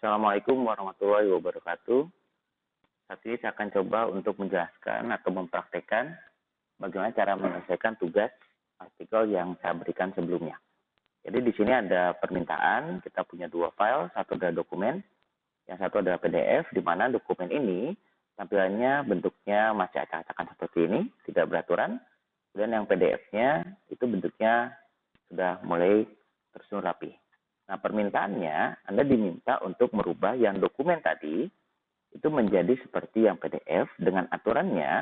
Assalamualaikum warahmatullahi wabarakatuh. Saat ini saya akan coba untuk menjelaskan atau mempraktekkan bagaimana cara menyelesaikan tugas artikel yang saya berikan sebelumnya. Jadi di sini ada permintaan, kita punya dua file, satu adalah dokumen, yang satu adalah PDF, di mana dokumen ini tampilannya bentuknya masih acak-acakan seperti ini, tidak beraturan. Kemudian yang PDF-nya itu bentuknya sudah mulai tersusun rapi. Nah, permintaannya, Anda diminta untuk merubah yang dokumen tadi itu menjadi seperti yang PDF dengan aturannya,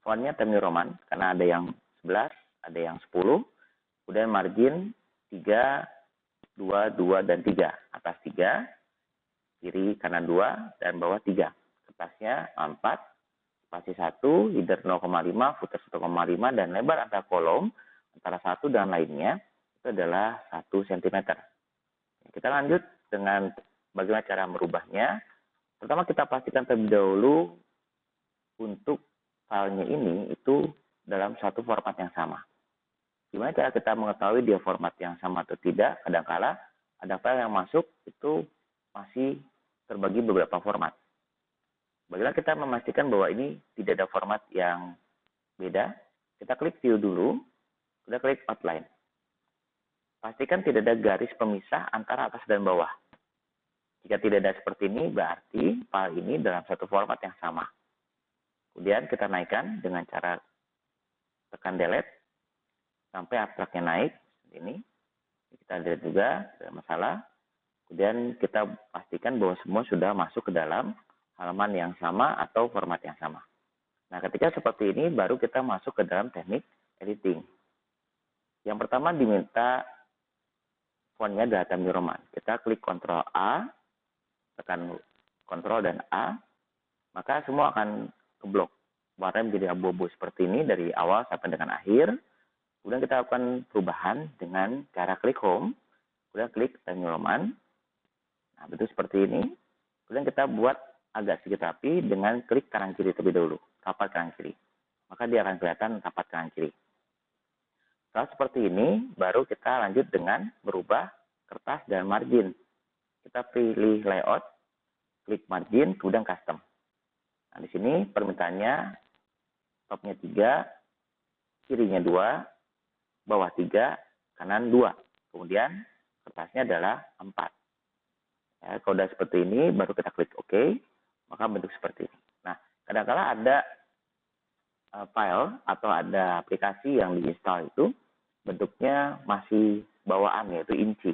fontnya Times New Roman, karena ada yang 11, ada yang 10, kemudian margin 3, 2, 2, dan 3. Atas 3, kiri kanan 2, dan bawah 3. Kertasnya 4, spasi 1, header 0,5, footer 1,5, dan lebar antar kolom antara satu dan lainnya itu adalah 1 cm. Kita lanjut dengan bagaimana cara merubahnya. Pertama kita pastikan terlebih dahulu untuk filenya ini itu dalam satu format yang sama. Gimana cara kita mengetahui dia format yang sama atau tidak? Kadangkala ada file yang masuk itu masih terbagi beberapa format. Bagaimana kita memastikan bahwa ini tidak ada format yang beda? Kita klik view dulu, kita klik outline. Pastikan tidak ada garis pemisah antara atas dan bawah. Jika tidak ada seperti ini, berarti file ini dalam satu format yang sama. Kemudian kita naikkan dengan cara tekan delete sampai abstraknya naik. Ini kita lihat juga, tidak masalah. Kemudian kita pastikan bahwa semua sudah masuk ke dalam halaman yang sama atau format yang sama. Nah, ketika seperti ini, baru kita masuk ke dalam teknik editing. Yang pertama diminta fontnya adalah Times New Roman. Kita klik Ctrl A, tekan Ctrl dan A, maka semua akan keblok. Warnanya menjadi abu-abu seperti ini dari awal sampai dengan akhir. Kemudian kita lakukan perubahan dengan cara klik Home, kemudian klik Times New Roman. Nah, betul seperti ini. Kemudian kita buat agak sedikit rapi dengan klik kanan kiri terlebih dahulu, rapat kanan kiri. Maka dia akan kelihatan rapat kanan kiri. Setelah seperti ini, baru kita lanjut dengan merubah kertas dan margin. Kita pilih layout, klik margin, kemudian custom. Nah, di sini permintaannya topnya 3, kirinya 2, bawah 3, kanan 2. Kemudian kertasnya adalah 4. Ya, kalau sudah seperti ini, baru kita klik OK, maka bentuk seperti ini. Nah, kadang-kala ada file atau ada aplikasi yang diinstal itu bentuknya masih bawaan, yaitu inci.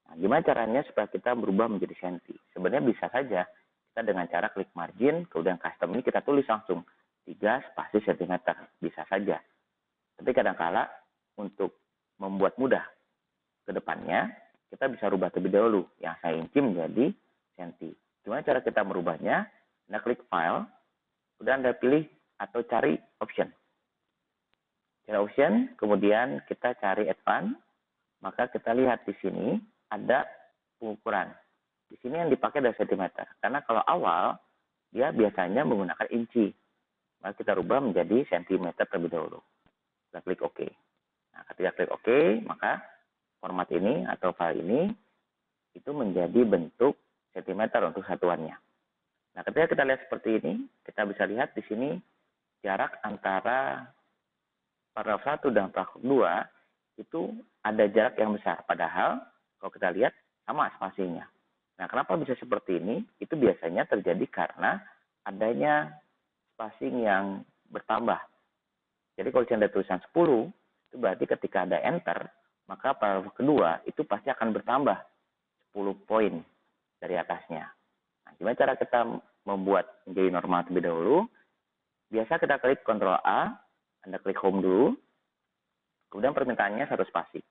Nah, gimana caranya supaya kita berubah menjadi senti? Sebenarnya bisa saja kita dengan cara klik margin, kemudian custom ini kita tulis langsung 3 spasi cm, bisa saja. Tapi kadang-kala untuk membuat mudah ke depannya, kita bisa rubah terlebih dahulu. Yang saya inci menjadi senti. Gimana cara kita merubahnya? Anda klik file, kemudian Anda pilih atau cari option. Cari option, kemudian kita cari advance, maka kita lihat di sini ada pengukuran. Di sini yang dipakai adalah cm, karena kalau awal dia biasanya menggunakan inci. Maka kita rubah menjadi cm terlebih dahulu. Kita klik OK. Nah, ketika klik OK, maka format ini atau file ini itu menjadi bentuk cm untuk satuannya. Nah, ketika kita lihat seperti ini, kita bisa lihat di sini jarak antara paragraf 1 dan paragraf 2 itu ada jarak yang besar. Padahal kalau kita lihat sama spasinya. Nah, kenapa bisa seperti ini? Itu biasanya terjadi karena adanya spacing yang bertambah. Jadi kalau ada tulisan 10, itu berarti ketika ada enter, maka paragraf kedua itu pasti akan bertambah 10 poin dari atasnya. Nah, gimana cara kita membuat menjadi normal terlebih dahulu? Biasa kita klik Ctrl A, Anda klik Home dulu, kemudian permintaannya 1 spasi.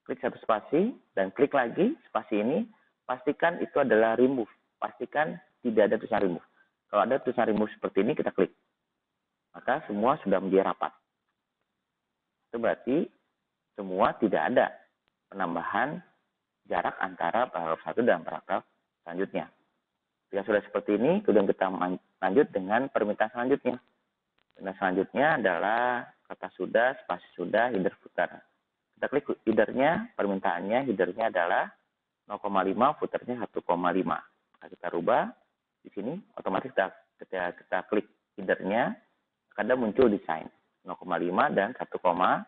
Klik 1 spasi, dan klik lagi spasi ini, pastikan itu adalah remove. Pastikan tidak ada tulisan remove. Kalau ada tulisan remove seperti ini, kita klik. Maka semua sudah menjadi rapat. Itu berarti semua tidak ada penambahan jarak antara paragraf 1 dan paragraf selanjutnya. Jika sudah seperti ini, kemudian kita lanjut dengan permintaan selanjutnya. Permintaan selanjutnya adalah kata sudah, spasi sudah, header footer. Kita klik headernya, permintaannya headernya adalah 0,5, footernya 1,5. Nah, kita rubah di sini, otomatis kita klik headernya, akan muncul desain 0,5 dan 1,5.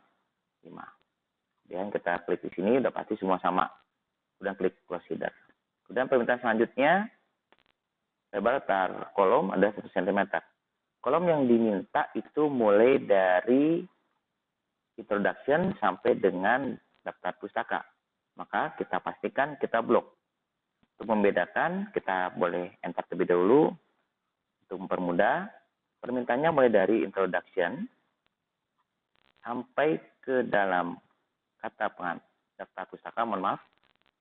Dan kita klik di sini, udah pasti semua sama. Kemudian klik close header. Kemudian permintaan selanjutnya, lebar letar kolom ada 1 cm. Kolom yang diminta itu mulai dari introduction sampai dengan daftar pustaka. Maka kita pastikan kita blok. Untuk membedakan, kita boleh enter terlebih dahulu. Untuk mempermudah, permintaannya mulai dari introduction sampai ke dalam kata daftar pustaka, mohon maaf.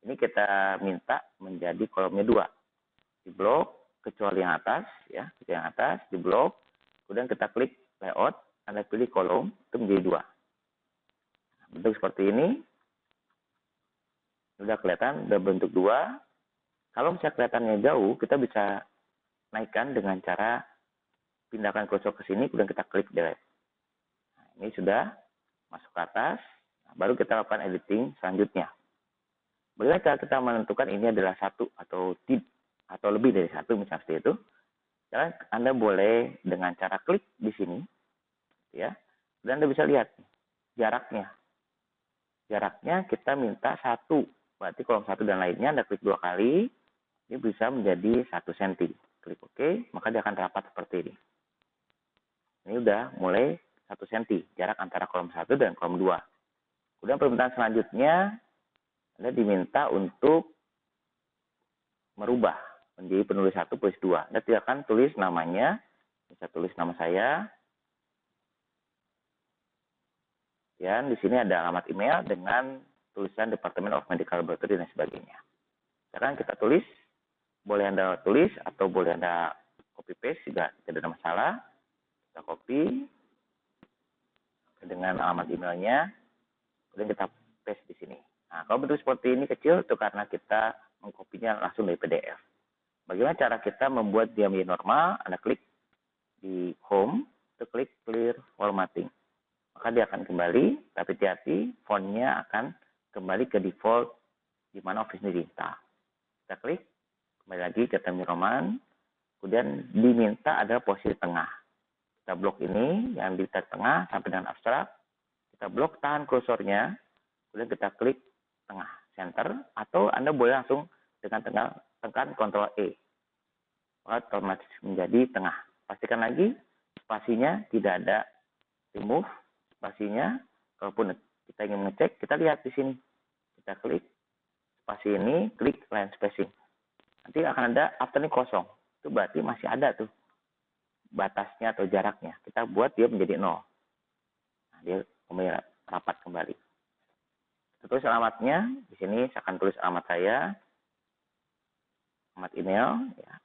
Ini kita minta menjadi kolomnya 2. Di blok, kecuali yang atas, ya, yang atas, di blok. Kemudian kita klik layout, Anda pilih kolom, itu menjadi 2. Bentuk seperti ini. Sudah kelihatan, sudah bentuk 2. Kalau misalnya kelihatannya jauh, kita bisa naikkan dengan cara pindahkan kursor ke sini, kemudian kita klik delete. Nah, ini sudah masuk ke atas. Nah, baru kita lakukan editing selanjutnya. Bagaimana cara kita menentukan ini adalah 1 atau lebih dari 1, misalnya seperti itu. Sekarang Anda boleh dengan cara klik di sini, ya, dan Anda bisa lihat jaraknya. Jaraknya kita minta 1, berarti kolom 1 dan lainnya Anda klik 2 kali, ini bisa menjadi 1 cm. Klik OK, maka dia akan rapat seperti ini. Ini udah mulai 1 cm, jarak antara kolom 1 dan kolom 2. Kemudian permintaan selanjutnya, Anda diminta untuk merubah menjadi penulis 1, penulis 2. Anda tidak akan tulis namanya, bisa tulis nama saya. Dan di sini ada alamat email dengan tulisan Department of Medical Laboratory dan sebagainya. Sekarang kita tulis, boleh Anda tulis atau boleh Anda copy paste juga tidak ada masalah. Kita copy dengan alamat emailnya, kemudian kita paste di sini. Nah, kalau bentuk seperti ini kecil itu karena kita mengkopinya langsung dari PDF. Bagaimana cara kita membuat dia menjadi normal? Anda klik di home, itu klik clear formatting. Maka dia akan kembali, tapi hati-hati fontnya akan kembali ke default di mana Office ini diminta. Kita klik, kembali lagi ke Times New Roman, kemudian diminta ada posisi tengah. Kita blok ini yang di tengah sampai dengan abstrak, kita blok tahan kursornya, kemudian kita klik tengah, center, atau Anda boleh langsung dengan tekan Ctrl E. Maka otomatis menjadi tengah. Pastikan lagi spasinya tidak ada remove spasinya. Kalaupun kita ingin mengecek, kita lihat di sini. Kita klik spasi ini, klik line spacing. Nanti akan ada after ini kosong. Itu berarti masih ada tuh batasnya atau jaraknya. Kita buat dia menjadi 0. Nah, dia kembali rapat kembali. Kita tulis alamatnya. Di sini saya akan tulis alamat saya, alamat email. Ya.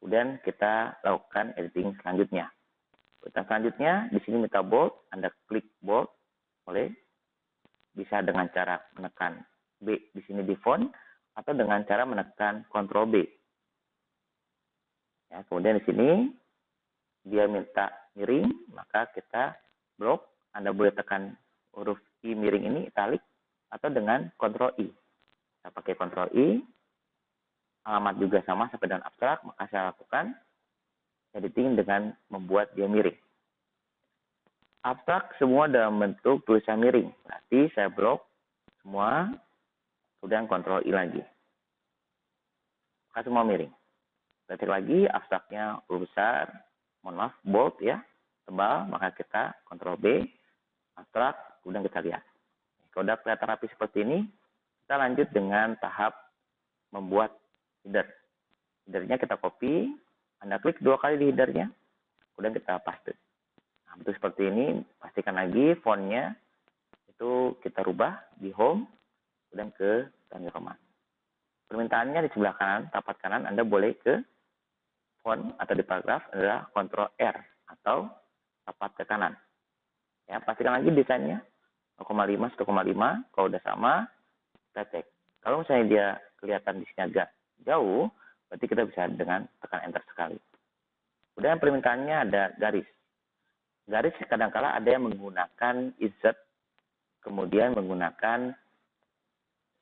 Kemudian kita lakukan editing selanjutnya. Editing selanjutnya, di sini minta bold. Anda klik bold. Boleh. Bisa dengan cara menekan B di sini di font, atau dengan cara menekan Ctrl B. Ya, kemudian di sini dia minta miring, maka kita blok. Anda boleh tekan huruf I miring ini italic atau dengan Ctrl I. Saya pakai Ctrl I. Alamat juga sama sampai dengan abstrak, maka saya lakukan editing dengan membuat dia miring. Abstrak semua dalam bentuk tulisan miring. Berarti saya blok semua, kemudian Ctrl I lagi. Maka semua miring. Ketik lagi, abstraknya huruf besar, mohon maaf, bold ya, tebal, maka kita Ctrl B, abstrak, kemudian kita lihat. Kalau sudah kelihatan rapi seperti ini, kita lanjut dengan tahap membuat header. Headernya kita copy, Anda klik 2 kali di headernya, kemudian kita paste. Nah, bentuk seperti ini, pastikan lagi fontnya itu kita rubah di home, kemudian ke Times New Roman. Permintaannya di sebelah kanan, tapak kanan, Anda boleh ke font atau di paragraf adalah Ctrl R atau tapak ke kanan. Ya, pastikan lagi desainnya 0,5, 1,5. Kalau udah sama, kita cek. Kalau misalnya dia kelihatan di sini agak jauh, berarti kita bisa dengan tekan enter sekali. Kemudian permintaannya ada garis. Garis kadang-kala ada yang menggunakan insert, kemudian menggunakan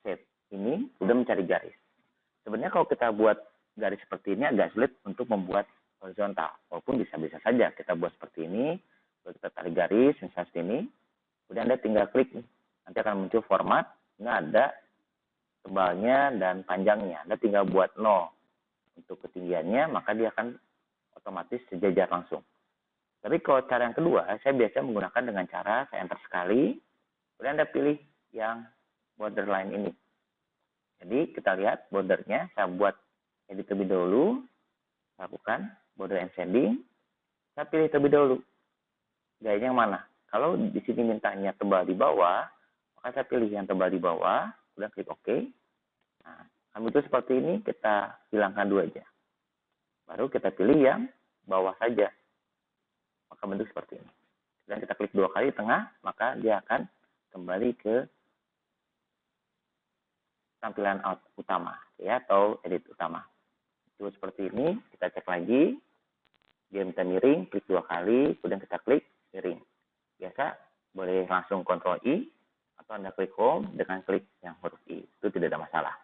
set. ini, kemudian mencari garis. Sebenarnya kalau kita buat garis seperti ini agak sulit untuk membuat horizontal, walaupun bisa-bisa saja kita buat seperti ini, lalu kita tarik garis misalnya seperti ini, kemudian Anda tinggal klik nih, nanti akan muncul format, ini ada tebalnya dan panjangnya, Anda tinggal buat 0 untuk ketinggiannya, maka dia akan otomatis sejajar langsung. Tapi kalau cara yang kedua, saya biasa menggunakan dengan cara saya enter sekali, kemudian Anda pilih yang borderline ini. Jadi kita lihat bordernya, saya buat edit terlebih dahulu, lakukan border and shading, saya pilih terlebih dahulu. Gayanya yang mana? Kalau di sini mintanya tebal di bawah, maka saya pilih yang tebal di bawah, kemudian klik OK. Nah, kami itu seperti ini, kita hilangkan dulu aja. Baru kita pilih yang bawah saja. Maka bentuk seperti ini. Dan kita klik 2 kali di tengah, maka dia akan kembali ke tampilan utama ya, atau edit utama. Itu seperti ini, kita cek lagi. Dia minta miring, klik 2 kali, kemudian kita klik miring. Biasa boleh langsung Ctrl I atau Anda klik Home dengan klik yang huruf I. Itu tidak ada masalah.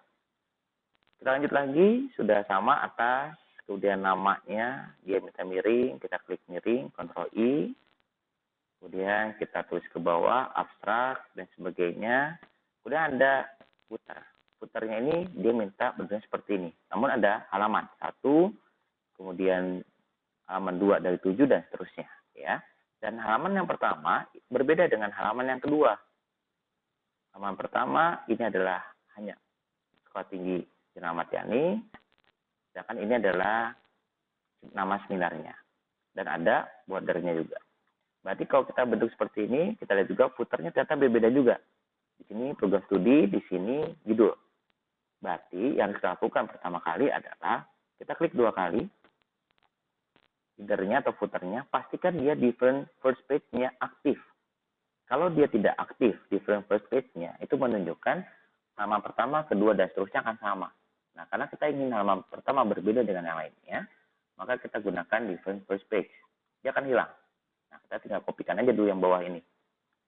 Kita lanjut lagi, sudah sama atas. Kemudian namanya, dia minta miring, kita klik miring, Ctrl I. Kemudian kita tulis ke bawah, abstrak, dan sebagainya. Kemudian ada footer. Footernya ini dia minta bentuknya seperti ini. Namun ada halaman 1, kemudian halaman 2 dari 7, dan seterusnya. Ya. Dan halaman yang pertama berbeda dengan halaman yang kedua. Halaman pertama ini adalah hanya sekolah tinggi Jenderal Ahmad Yani. Sedangkan ini adalah nama seminarnya. Dan ada bordernya juga. Berarti kalau kita bentuk seperti ini, kita lihat juga footernya ternyata berbeda juga. Di sini program studi, di sini judul. Berarti yang kita lakukan pertama kali adalah kita klik 2 kali. Headernya atau footernya, pastikan dia di front first page-nya aktif. Kalau dia tidak aktif di front first page-nya, itu menunjukkan halaman pertama, kedua, dan seterusnya akan sama. Nah, karena kita ingin halaman pertama berbeda dengan yang lainnya, maka kita gunakan different first page. Dia akan hilang. Nah, kita tinggal kopikan aja dulu yang bawah ini.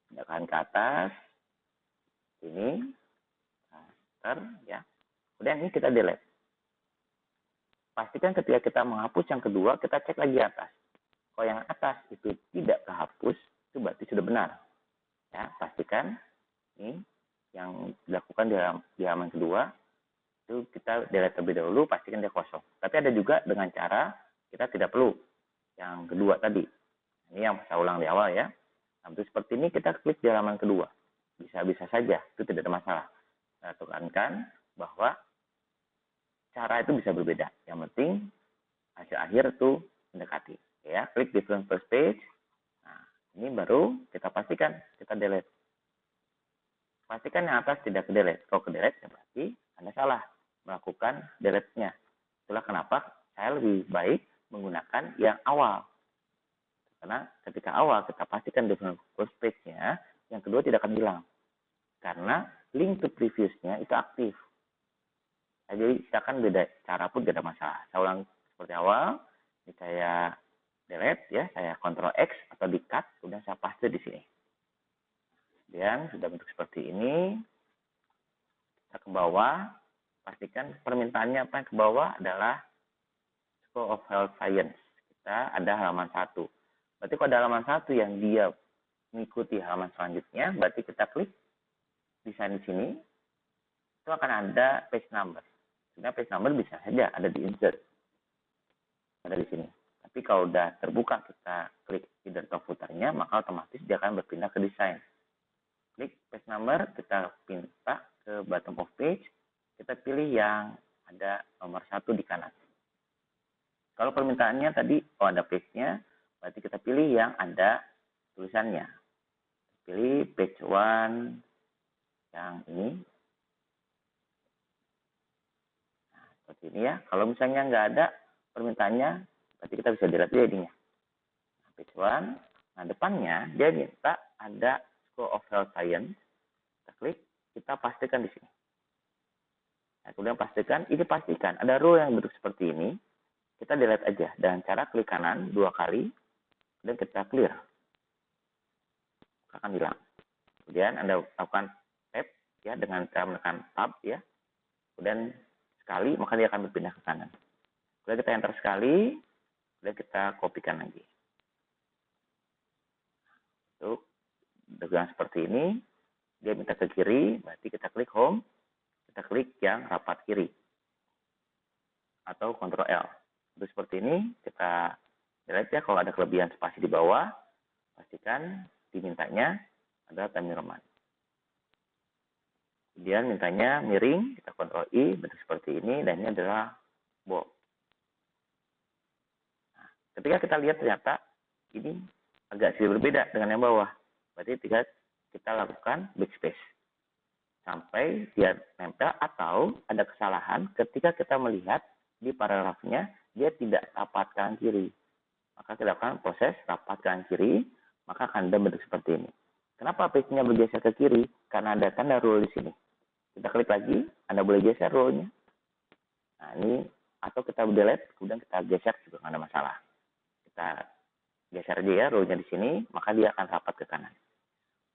Pindahkan ke atas. Ini. Ya. Kemudian ini kita delete. Pastikan ketika kita menghapus yang kedua, kita cek lagi atas. Kalau yang atas itu tidak kehapus, itu berarti sudah benar. Ya, pastikan ini yang dilakukan di halaman kedua, itu kita delete terlebih dahulu, pastikan dia kosong. Tapi ada juga dengan cara kita tidak perlu yang kedua tadi. Ini yang saya ulang di awal ya. Nah, untuk seperti ini kita klik di halaman kedua. Bisa-bisa saja, itu tidak ada masalah. Saya tekankan bahwa cara itu bisa berbeda. Yang penting hasil akhir itu mendekati. Ya, klik di front first page. Nah, ini baru kita pastikan kita delete. Pastikan yang atas tidak ke delete. Kalau ke delete, ya berarti Anda salah melakukan delete-nya. Itulah kenapa saya lebih baik menggunakan yang awal. Karena ketika awal kita pastikan di first page-nya, yang kedua tidak akan hilang. Karena link to previous-nya itu aktif. Jadi silakan beda cara pun tidak ada masalah. Saya ulang seperti awal, ini saya delete ya, saya Ctrl X atau di cut, kemudian saya paste di sini. Kemudian sudah bentuk seperti ini, kita ke bawah, pastikan permintaannya apa yang ke bawah adalah School of Health Science. Kita ada halaman 1. Berarti kalau ada halaman 1 yang dia mengikuti halaman selanjutnya, berarti kita klik desain di sini, itu akan ada page number. Sebenarnya page number bisa saja ada di insert. Ada di sini. Tapi kalau udah terbuka kita klik header atau footernya, maka otomatis dia akan berpindah ke desain. Klik page number, kita pindah ke bottom of page, kita pilih yang ada nomor 1 di kanan. Kalau permintaannya tadi, kalau ada page-nya, berarti kita pilih yang ada tulisannya. Pilih page 1 yang ini. Nah, seperti ini ya. Kalau misalnya nggak ada permintaannya, berarti kita bisa delete dia ininya. Nah, page 1. Nah, depannya dia minta ada School of Health Science. Kita klik, kita pastikan di sini. Nah, kemudian pastikan, ini pastikan ada row yang bentuk seperti ini. Kita delete aja dengan cara klik kanan 2 kali, dan kita clear. Akan hilang. Kemudian Anda lakukan tab ya dengan cara menekan tab ya. kemudian sekali, maka dia akan berpindah ke kanan. Kemudian kita enter sekali, kemudian kita kopikan lagi. Untuk dengan seperti ini, dia minta ke kiri, berarti kita klik home, kita klik yang rapat kiri. Atau Ctrl L. Untuk seperti ini, kita lihat ya, kalau ada kelebihan spasi di bawah, pastikan dimintanya adalah Time New Roman. Kemudian mintanya miring, kita Ctrl I, bentuk seperti ini, dan ini adalah bold. Nah, ketika kita lihat ternyata ini agak sedikit berbeda dengan yang bawah. Berarti kita lakukan backspace sampai dia nempel, atau ada kesalahan ketika kita melihat di paragrafnya dia tidak rapat kanan kiri. Maka kita lakukan proses rapat kanan kiri, maka akan ada bentuk seperti ini. Kenapa page-nya bergeser ke kiri? Karena ada tanda rule di sini. Kita klik lagi, Anda boleh geser rule-nya. Nah, ini, atau kita delete, kemudian kita geser juga nggak ada masalah. Kita geser aja ya rule-nya di sini, maka dia akan rapat ke kanan.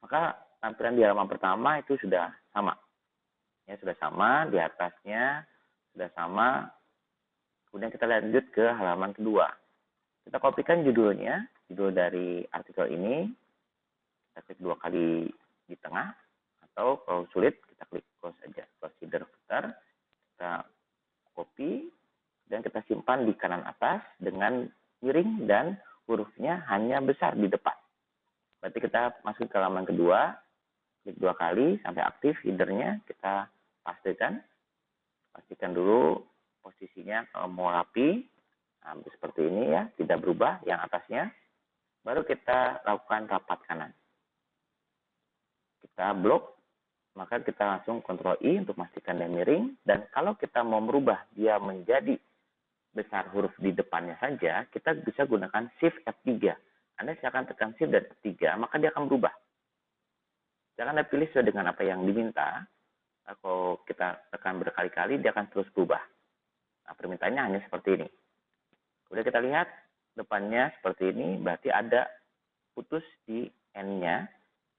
Maka tampilan di halaman pertama itu sudah sama. Ya, sudah sama, di atasnya sudah sama. Kemudian kita lanjut ke halaman kedua. Kita kopikan judulnya, judul dari artikel ini. Kita klik 2 kali di tengah, atau kalau sulit kita klik close aja, close header footer. Kita copy dan kita simpan di kanan atas dengan miring dan hurufnya hanya besar di depan. Berarti kita masuk ke halaman kedua, klik 2 kali sampai aktif headernya, kita pastikan dulu posisinya kalau mau rapi. Nah, seperti ini ya, tidak berubah yang atasnya. Baru kita lakukan rapat kanan. Kita blok, maka kita langsung Ctrl I untuk memastikan dia miring. Dan kalau kita mau merubah dia menjadi besar huruf di depannya saja, kita bisa gunakan Shift F3. Anda silakan tekan Shift dan F3, maka dia akan berubah. Jangan Anda pilih sesuai dengan apa yang diminta. Kalau kita tekan berkali-kali, dia akan terus berubah. Nah, permintaannya hanya seperti ini. Kemudian kita lihat depannya seperti ini, berarti ada putus di N-nya.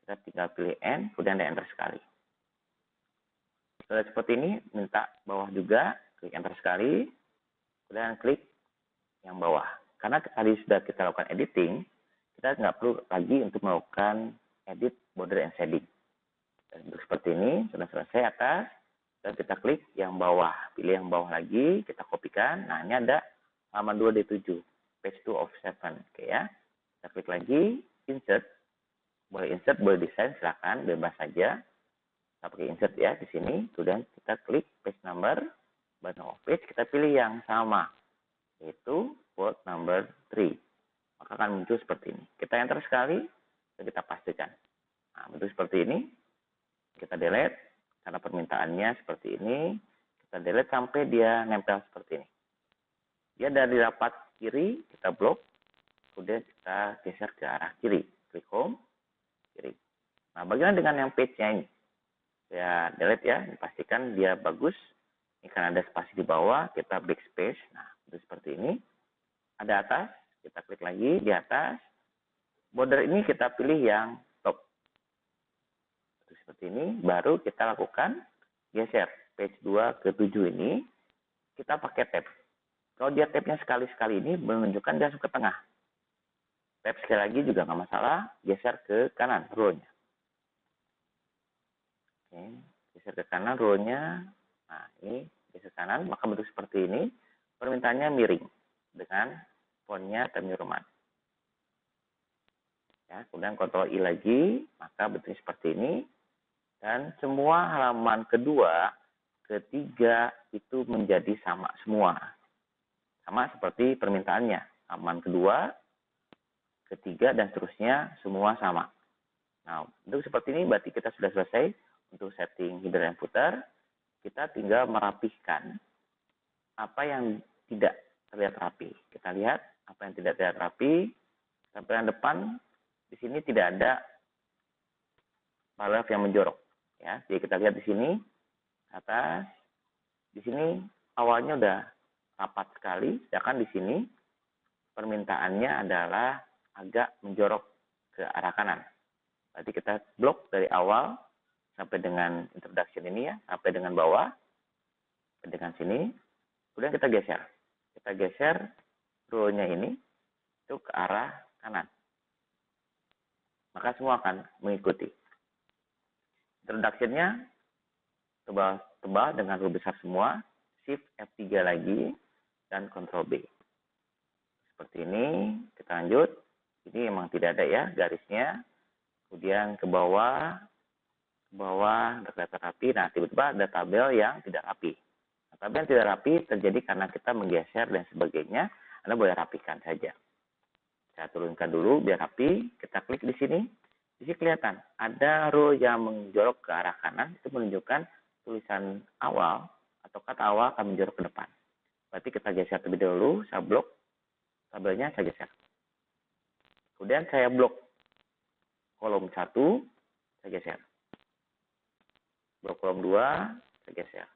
Kita tinggal pilih N, kemudian Anda enter sekali. Setelah seperti ini, minta bawah juga, klik enter sekali, kemudian klik yang bawah. Karena tadi sudah kita lakukan editing, kita nggak perlu lagi untuk melakukan edit border and shading. Dan untuk seperti ini, sudah selesai atas, dan kita klik yang bawah. Pilih yang bawah lagi, kita kopikan. Nah, ini ada halaman 2D7, page 2 of 7. Oke ya. Kita klik lagi, insert. Boleh insert, boleh desain, silakan, bebas saja. Kita pakai insert ya di sini. Kemudian kita klik page number, button of page, kita pilih yang sama, yaitu bold number 3. Maka akan muncul seperti ini. Kita enter sekali, dan kita pastikan. Nah, bentuk seperti ini. Kita delete, karena permintaannya seperti ini. Kita delete sampai dia nempel seperti ini. Dia dari rapat kiri, kita blok. Kemudian kita geser ke arah kiri. Klik home, kiri. Nah, bagaimana dengan yang page-nya ini? Ya, delete ya. Pastikan dia bagus. Ini karena ada spasi di bawah, kita backspace. Nah, itu seperti ini. Ada atas, kita klik lagi di atas. Border ini kita pilih yang top. Seperti ini, baru kita lakukan geser page 2 ke 7 ini, kita pakai tab. Kalau dia tabnya sekali-sekali ini menunjukkan dia langsung ke tengah. Tab sekali lagi juga nggak masalah, geser ke kanan row-nya. Oke, geser ke kanan row-nya. Nah, ini geser kanan, maka bentuk seperti ini. Permintaannya miring dengan fontnya Time New Roman. Ya, kemudian Ctrl I lagi, maka bentuknya seperti ini. Dan semua halaman kedua, ketiga itu menjadi sama semua. Sama seperti permintaannya. Halaman kedua, ketiga, dan seterusnya semua sama. Nah, untuk seperti ini berarti kita sudah selesai untuk setting header and footer. Kita tinggal merapihkan apa yang tidak terlihat rapi. Kita lihat apa yang tidak terlihat rapi. Tampilan depan, di sini tidak ada paragraf yang menjorok. Ya, jadi kita lihat di sini atas, di sini awalnya udah rapat sekali, sedangkan di sini permintaannya adalah agak menjorok ke arah kanan. Berarti kita blok dari awal sampai dengan introduction ini ya, sampai dengan bawah. dengan sini. Kemudian kita geser. Kita geser row-nya ini itu ke arah kanan. Maka semua akan mengikuti. Introduction-nya tebal dengan row besar semua. Shift F3 lagi dan Ctrl B. Seperti ini. Kita lanjut. Ini memang tidak ada ya garisnya. Kemudian ke bawah udah kelihatan rapi. Nah, tiba-tiba ada tabel yang tidak rapi. Nah, tabel yang tidak rapi terjadi karena kita menggeser dan sebagainya. Anda boleh rapikan saja. Saya turunkan dulu biar rapi. Kita klik di sini. Di sini kelihatan ada row yang menjorok ke arah kanan. Itu menunjukkan tulisan awal atau kata awal akan menjorok ke depan. Berarti kita geser terlebih dahulu. Saya blok tabelnya, saya geser. Kemudian saya blok kolom 1, saya geser. Blok kolom 2, saya geser.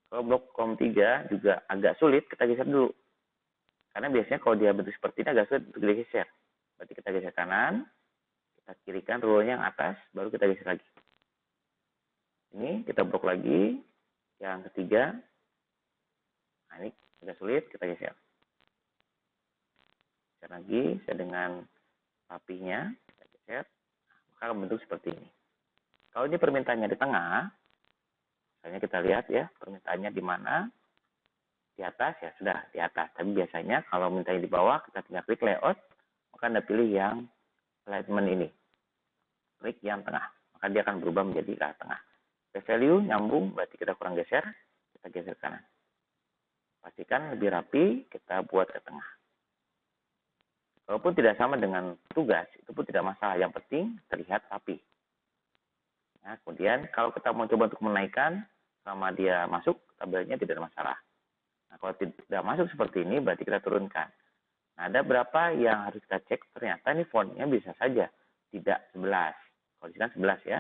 Kalau blok kolom 3 juga agak sulit, kita geser dulu. Karena biasanya kalau dia bentuk seperti ini agak sulit untuk digeser. Berarti kita geser kanan, kita kirikan row-nya yang atas, baru kita geser lagi. Ini kita blok lagi, yang ketiga. Nah, ini agak sulit, kita geser. Geser lagi, saya dengan rapinya, kita geser, maka bentuk seperti ini. Kalau ini permintaannya di tengah, misalnya kita lihat ya, permintaannya di mana, di atas ya sudah di atas. Tapi biasanya kalau mintanya di bawah, kita tinggal klik layout, maka Anda pilih yang alignment ini. Klik yang tengah, maka dia akan berubah menjadi ke arah tengah. Value nyambung, berarti kita kurang geser, kita geser kanan. Pastikan lebih rapi, kita buat ke tengah. Walaupun tidak sama dengan tugas, itu pun tidak masalah. Yang penting terlihat rapi. Nah, kemudian kalau kita mau coba untuk menaikkan, selama dia masuk, tabelnya tidak ada masalah. Nah, kalau tidak masuk seperti ini, berarti kita turunkan. Nah, ada berapa yang harus kita cek? Ternyata ini fontnya bisa saja tidak 11. Kalau di sini 11 ya.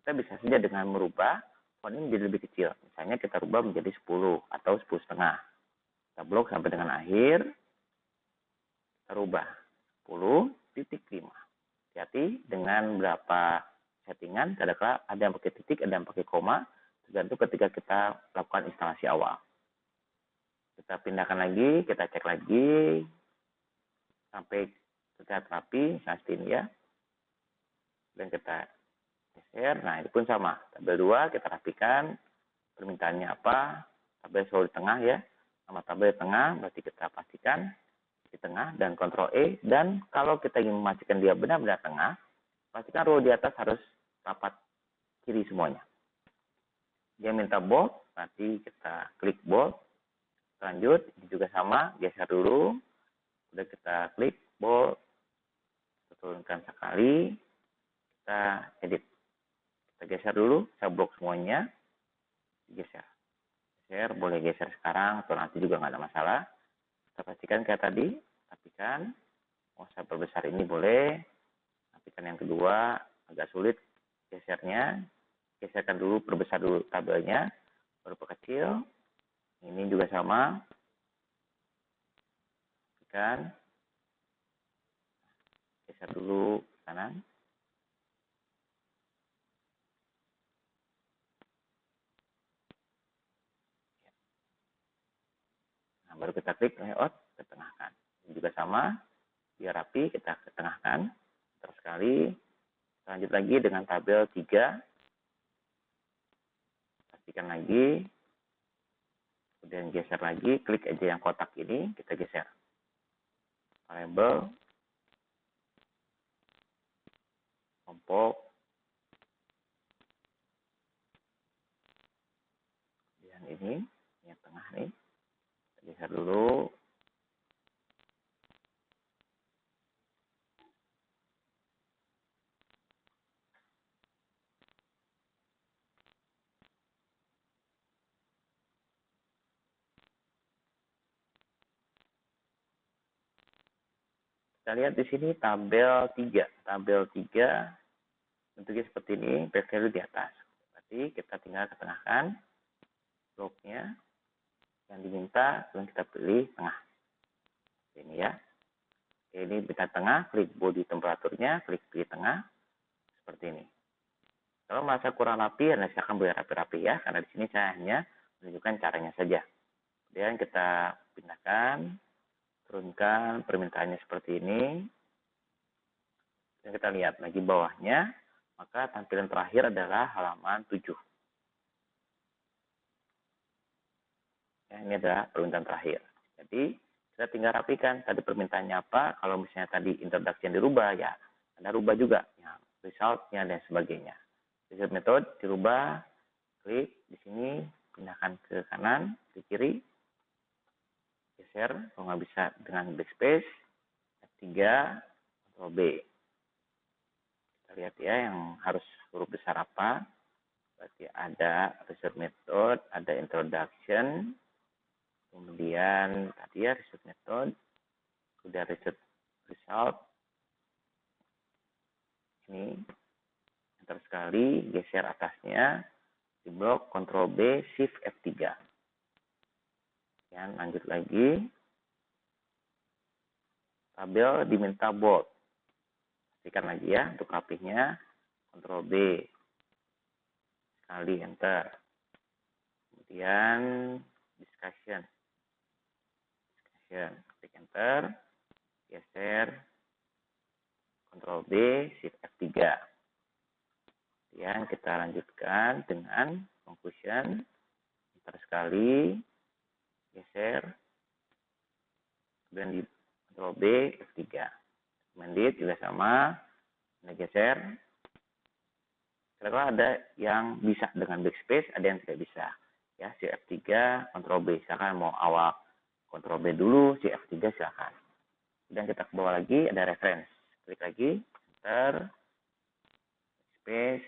Kita bisa saja dengan merubah font ini menjadi lebih kecil. Misalnya kita rubah menjadi 10 atau 10,5. Kita blok sampai dengan akhir. Kita rubah 10,5. Hati-hati dengan berapa settingan, kadang-kadang ada yang pakai titik, ada yang pakai koma, tergantung ketika kita lakukan instalasi awal. Kita pindahkan lagi, kita cek lagi, sampai terlihat rapi, seperti ini ya. Dan kita geser, nah ini pun sama. Tabel 2 kita rapikan, permintaannya apa, tabel selalu di tengah ya. Nama tabel di tengah, berarti kita pastikan di tengah dan Ctrl E. Dan kalau kita ingin memastikan dia benar-benar tengah, pastikan row di atas harus rapat kiri semuanya. Dia minta bold, nanti kita klik bold. Lanjut, ini juga sama, geser dulu. Udah kita klik bold, kita turunkan sekali, kita edit. Kita geser dulu, saya blok semuanya, geser. Geser, boleh geser sekarang atau nanti juga nggak ada masalah. Kita pastikan kayak tadi, rapikan. Mau saya perbesar ini boleh. Rapikan yang kedua, agak sulit gesernya. Geserkan dulu, perbesar dulu tabelnya, baru perkecil. Ini juga sama. Rapikan. Geser dulu ke kanan. Nah, baru kita klik layout, ketengahkan. Ini juga sama. Biar rapi, kita ketengahkan. Terus sekali. Lanjut lagi dengan tabel 3. Pastikan lagi. Kemudian geser lagi. Klik aja yang kotak ini. Kita geser. Label. Kelompok. Kemudian ini. Yang tengah nih. Kita geser dulu. Kita lihat di sini tabel 3. Tabel 3 bentuknya seperti ini, value di atas. Berarti kita tinggal ketengahkan bloknya yang diminta, dan kita pilih tengah. Ini ya. Ini kita tengah, klik body temperaturnya, klik pilih tengah, seperti ini. Kalau merasa kurang rapi, Anda silakan boleh rapi-rapi ya, karena di sini saya hanya menunjukkan caranya saja. Kemudian kita pindahkan, turunkan permintaannya seperti ini. Dan kita lihat lagi bawahnya, maka tampilan terakhir adalah halaman 7. Ya, ini adalah permintaan terakhir. Jadi, kita tinggal rapikan tadi permintaannya apa. Kalau misalnya tadi introduction dirubah, ya Anda rubah juga. Ya, result-nya dan sebagainya. Result method dirubah, klik di sini, pindahkan ke kanan, ke kiri, geser, kalau nggak bisa dengan backspace, F3, Ctrl B. Kita lihat ya yang harus huruf besar apa. Berarti ada result method, ada introduction, kemudian tadi ya result method, sudah result. Ini enter sekali, geser atasnya, di blok Ctrl B, Shift F3. Dan lanjut lagi, tabel diminta bold. Pastikan lagi ya untuk rapihnya, Ctrl B, sekali enter. Kemudian discussion, klik enter, geser, Ctrl B, Shift F3. Kemudian kita lanjutkan dengan conclusion, enter sekali, geser, kemudian di Ctrl B, F3. Mendit juga sama, Anda geser. Kira-kira ada yang bisa dengan backspace, ada yang tidak bisa. Ya, Shift F3, Ctrl B. Silakan mau awal Ctrl B dulu, Shift F3 silakan. Kemudian kita ke bawah lagi, ada reference. Klik lagi, enter, space,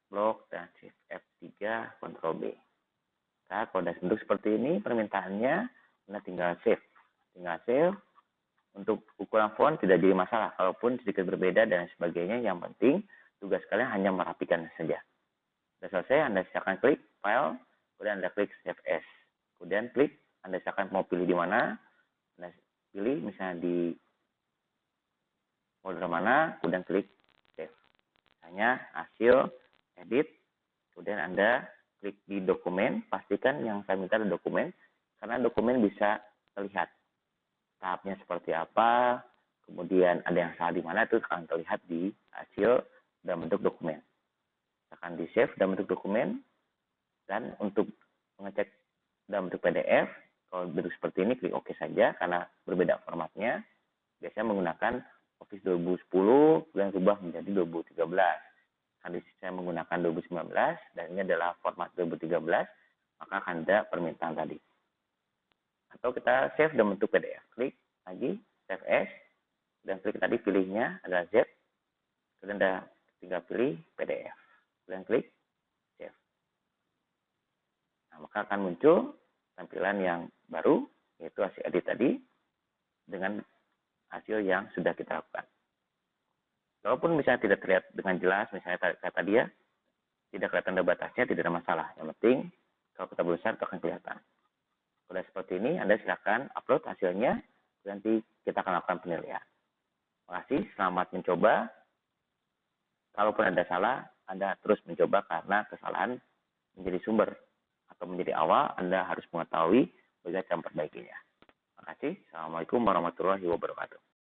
blok, dan Shift F3, Ctrl B. Nah, kalau sudah bentuk seperti ini, permintaannya, Anda tinggal save. Tinggal save. Untuk ukuran font tidak jadi masalah, kalaupun sedikit berbeda dan sebagainya. Yang penting, tugas kalian hanya merapikan saja. Sudah selesai, Anda silakan klik File, kemudian Anda klik Save As. Kemudian klik, Anda silakan mau pilih di mana. Anda pilih misalnya di folder mana, kemudian klik Save. Hanya hasil, edit, kemudian Anda klik di dokumen, pastikan yang saya minta adalah dokumen, karena dokumen bisa terlihat tahapnya seperti apa, kemudian ada yang salah di mana, itu akan terlihat di hasil dalam bentuk dokumen. Akan di save dalam bentuk dokumen, dan untuk mengecek dalam bentuk PDF, kalau bentuk seperti ini klik OK saja, karena berbeda formatnya. Biasanya menggunakan Office 2010, kemudian rubah menjadi 2013. Kali saya menggunakan 2019, dan ini adalah format 2013, maka akan ada permintaan tadi. Atau kita save dalam bentuk PDF. Klik lagi, Save As, dan klik tadi pilihnya adalah Z, kemudian Anda tinggal pilih PDF. Kemudian klik Save. Nah, maka akan muncul tampilan yang baru, yaitu hasil edit tadi, dengan hasil yang sudah kita lakukan. Walaupun misalnya tidak terlihat dengan jelas, misalnya kata dia, tidak kelihatan ada batasnya, tidak ada masalah. Yang penting, kalau kita berusaha, itu akan kelihatan. Sudah seperti ini, Anda silakan upload hasilnya, nanti kita akan lakukan penilaian. Terima kasih, selamat mencoba. Kalaupun ada salah, Anda terus mencoba karena kesalahan menjadi sumber atau menjadi awal, Anda harus mengetahui bagaimana cara memperbaikinya. Terima kasih. Assalamualaikum warahmatullahi wabarakatuh.